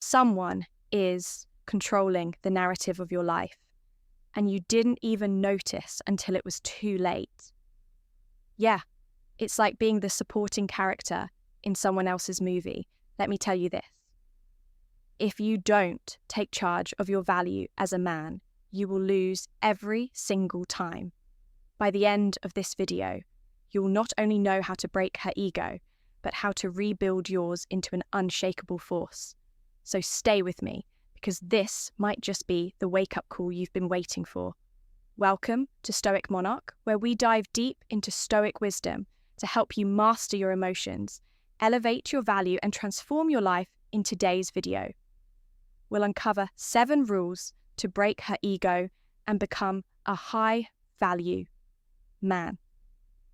Someone is controlling the narrative of your life, and you didn't even notice until it was too late. Yeah, it's like being the supporting character in someone else's movie. Let me tell you this. If you don't take charge of your value as a man, you will lose every single time. By the end of this video, you'll not only know how to break her ego, but how to rebuild yours into an unshakable force. So stay with me, because this might just be the wake-up call you've been waiting for. Welcome to Stoic Monarch, where we dive deep into Stoic wisdom to help you master your emotions, elevate your value, and transform your life in today's video. We'll uncover 7 rules to break her ego and become a high-value man.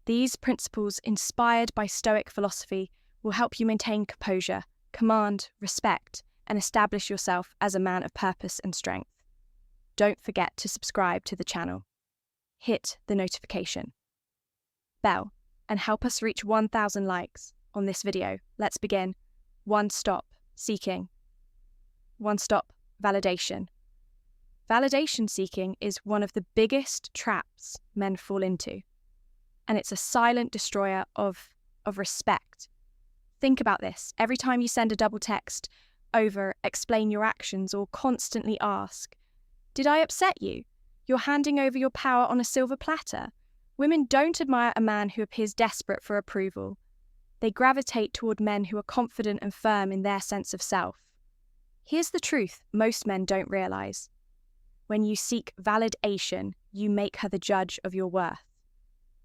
These principles, inspired by Stoic philosophy, will help you maintain composure, command respect, and establish yourself as a man of purpose and strength. Don't forget to subscribe to the channel. Hit the notification bell and help us reach 1,000 likes on this video. Let's begin. 1. Stop seeking. 1. Stop validation. Validation seeking is one of the biggest traps men fall into, and it's a silent destroyer of respect. Think about this. Every time you send a double text, explain your actions, or constantly ask, "Did I upset you?" You're handing over your power on a silver platter. Women don't admire a man who appears desperate for approval. They gravitate toward men who are confident and firm in their sense of self. Here's the truth most men don't realize. When you seek validation, you make her the judge of your worth.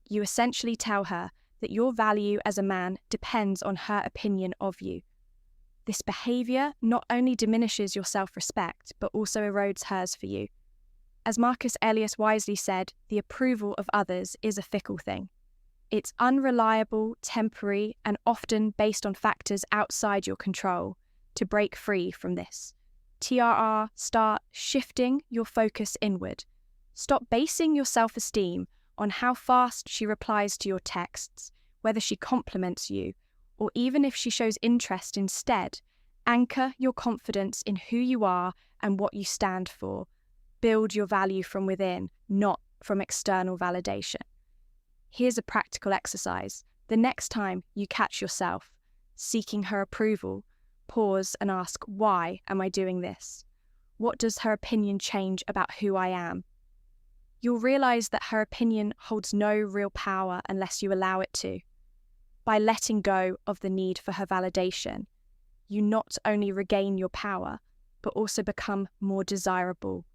You essentially tell her that your value as a man depends on her opinion of you. This behavior not only diminishes your self-respect, but also erodes hers for you. As Marcus Aurelius wisely said, the approval of others is a fickle thing. It's unreliable, temporary, and often based on factors outside your control. To break free from this, start shifting your focus inward. Stop basing your self-esteem on how fast she replies to your texts, whether she compliments you, or even if she shows interest instead. Anchor your confidence in who you are and what you stand for. Build your value from within, not from external validation. Here's a practical exercise. The next time you catch yourself seeking her approval, pause and ask, why am I doing this? What does her opinion change about who I am? You'll realize that her opinion holds no real power unless you allow it to. By letting go of the need for her validation, you not only regain your power, but also become more desirable.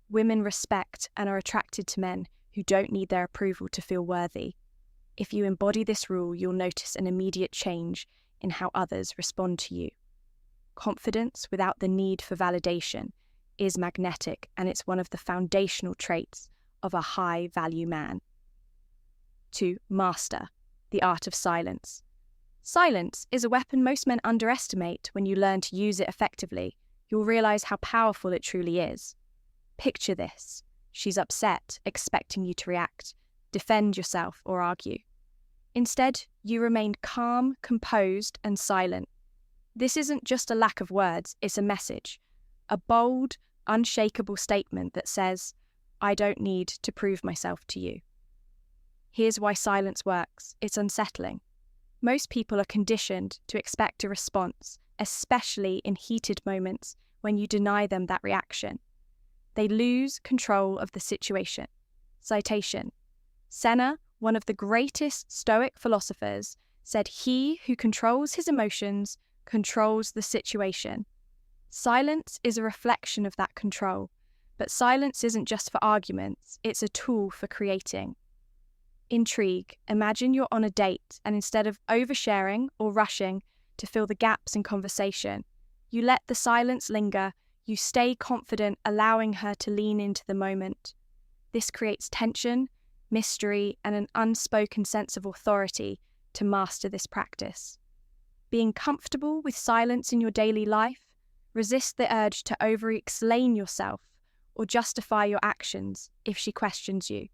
Women respect and are attracted to men who don't need their approval to feel worthy. If you embody this rule, you'll notice an immediate change in how others respond to you. Confidence without the need for validation is magnetic, and it's one of the foundational traits of a high-value man. 2. Master the art of silence. Silence is a weapon most men underestimate. When you learn to use it effectively, you'll realize how powerful it truly is. Picture this. She's upset, expecting you to react, defend yourself, or argue. Instead, you remain calm, composed, and silent. This isn't just a lack of words, it's a message. A bold, unshakable statement that says, "I don't need to prove myself to you." Here's why silence works. It's unsettling. Most people are conditioned to expect a response, especially in heated moments when you deny them that reaction. They lose control of the situation. Citation: Seneca, one of the greatest Stoic philosophers, said, "He who controls his emotions controls the situation." Silence is a reflection of that control, but silence isn't just for arguments, it's a tool for creating. Intrigue. Imagine you're on a date, and instead of oversharing or rushing to fill the gaps in conversation, you let the silence linger. You stay confident, allowing her to lean into the moment. This creates tension, mystery, and an unspoken sense of authority. To master this practice, being comfortable with silence in your daily life, resist the urge to over-explain yourself or justify your actions if she questions you.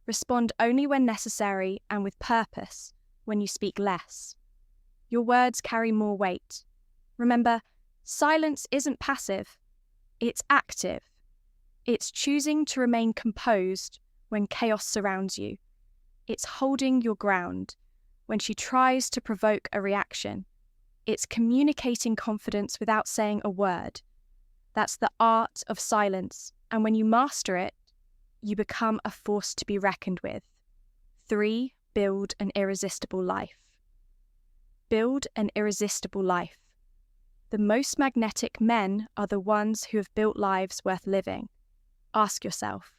Respond only when necessary and with purpose when you speak less. Your words carry more weight. Remember, Silence isn't passive, it's active. It's choosing to remain composed when chaos surrounds you. It's holding your ground when she tries to provoke a reaction. It's communicating confidence without saying a word. That's the art of silence, and when you master it, you become a force to be reckoned with. 3. Build an irresistible life. Build an irresistible life. The most magnetic men are the ones who have built lives worth living. Ask yourself,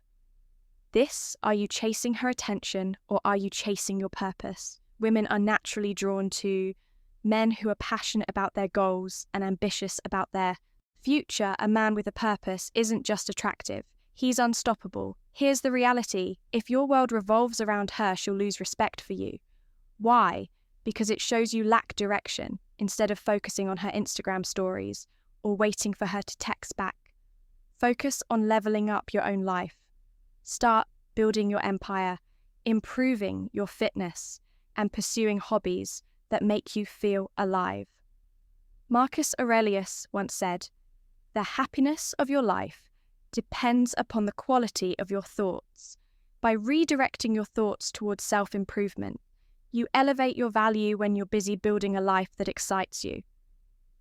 are you chasing her attention or are you chasing your purpose? Women are naturally drawn to men who are passionate about their goals and ambitious about their future. A man with a purpose isn't just attractive, he's unstoppable. Here's the reality: if your world revolves around her, she'll lose respect for you. Why? Because it shows you lack direction instead of focusing on her Instagram stories or waiting for her to text back. Focus on leveling up your own life. Start building your empire, improving your fitness, and pursuing hobbies that make you feel alive. Marcus Aurelius once said, "The happiness of your life depends upon the quality of your thoughts. By redirecting your thoughts towards self-improvement, you elevate your value when you're busy building a life that excites you."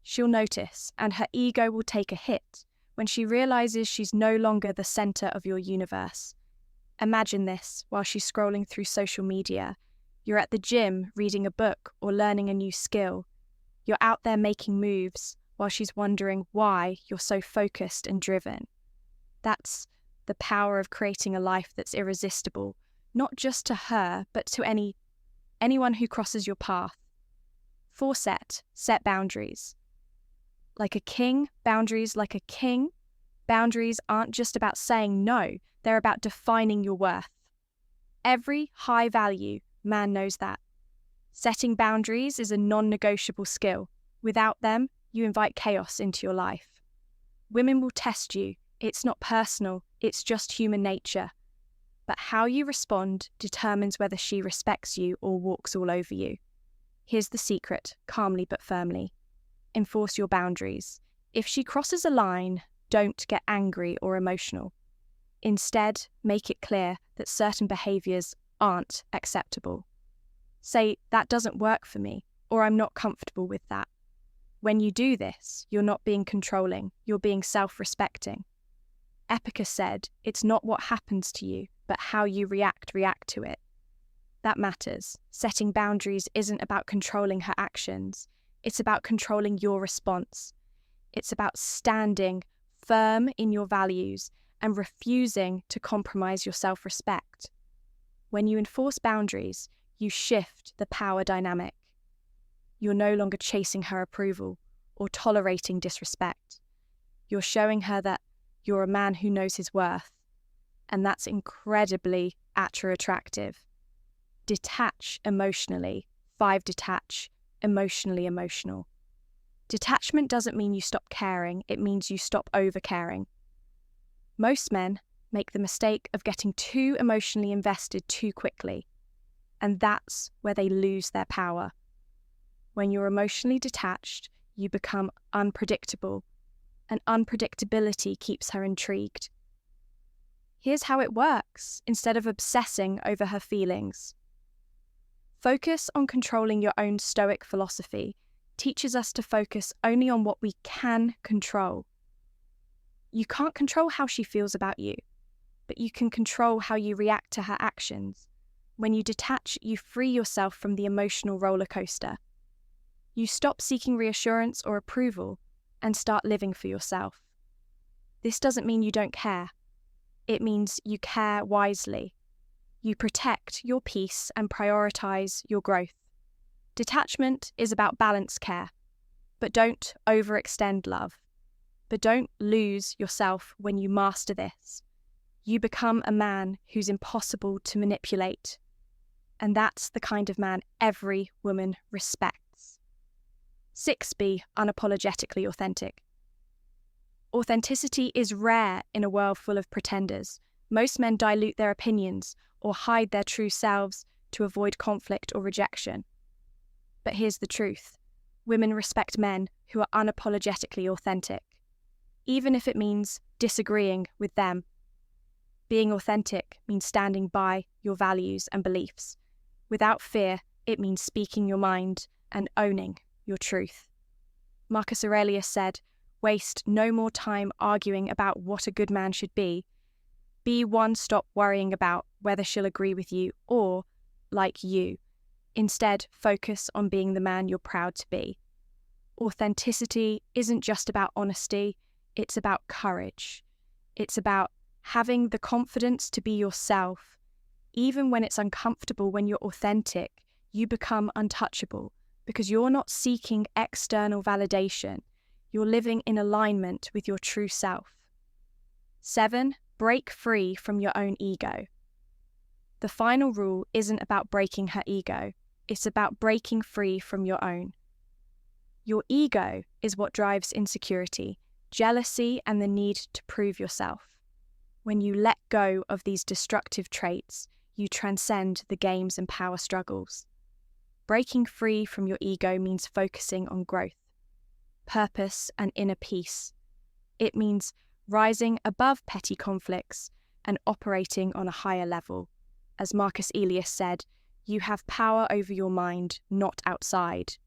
She'll notice, and her ego will take a hit when she realizes she's no longer the center of your universe. Imagine this while she's scrolling through social media. You're at the gym reading a book or learning a new skill. You're out there making moves while she's wondering why you're so focused and driven. That's the power of creating a life that's irresistible, not just to her, but to anyone who crosses your path. 4. Set boundaries. Like a king, boundaries like a king. Boundaries aren't just about saying no, they're about defining your worth. Every high-value man knows that. Setting boundaries is a non-negotiable skill. Without them, you invite chaos into your life. Women will test you. It's not personal, it's just human nature. But how you respond determines whether she respects you or walks all over you. Here's the secret, calmly but firmly. Enforce your boundaries. If she crosses a line, don't get angry or emotional. Instead, make it clear that certain behaviours aren't acceptable. Say, "That doesn't work for me," or "I'm not comfortable with that." When you do this, you're not being controlling, you're being self-respecting. Epicus said, "It's not what happens to you, but how you react to it." That matters. Setting boundaries isn't about controlling her actions. It's about controlling your response. It's about standing firm in your values and refusing to compromise your self-respect. When you enforce boundaries, you shift the power dynamic. You're no longer chasing her approval or tolerating disrespect. You're showing her that you're a man who knows his worth, and that's incredibly attractive. Detach emotionally. 5. Detach emotionally emotional. Detachment doesn't mean you stop caring, it means you stop over-caring. Most men make the mistake of getting too emotionally invested too quickly, and that's where they lose their power. When you're emotionally detached, you become unpredictable, and unpredictability keeps her intrigued. Here's how it works, instead of obsessing over her feelings. Focus on controlling your own Stoic philosophy teaches us to focus only on what we can control. You can't control how she feels about you, but you can control how you react to her actions. When you detach, you free yourself from the emotional roller coaster. You stop seeking reassurance or approval and start living for yourself. This doesn't mean you don't care. It means you care wisely. You protect your peace and prioritize your growth. Detachment is about balanced care, but don't overextend love. But don't lose yourself when you master this. You become a man who's impossible to manipulate. And that's the kind of man every woman respects. 6. Be unapologetically authentic. Authenticity is rare in a world full of pretenders. Most men dilute their opinions or hide their true selves to avoid conflict or rejection. But here's the truth. Women respect men who are unapologetically authentic, even if it means disagreeing with them. Being authentic means standing by your values and beliefs. Without fear, it means speaking your mind and owning your truth. Marcus Aurelius said, "Waste no more time arguing about what a good man should be. Be one, stop worrying about whether she'll agree with you or like you. Instead, focus on being the man you're proud to be." Authenticity isn't just about honesty, it's about courage. It's about having the confidence to be yourself. Even when it's uncomfortable, when you're authentic, you become untouchable because you're not seeking external validation. You're living in alignment with your true self. 7, break free from your own ego. The final rule isn't about breaking her ego, it's about breaking free from your own. Your ego is what drives insecurity, jealousy, and the need to prove yourself. When you let go of these destructive traits, you transcend the games and power struggles. Breaking free from your ego means focusing on growth, purpose, and inner peace. It means rising above petty conflicts and operating on a higher level. As Marcus Aurelius said, "You have power over your mind, not outside.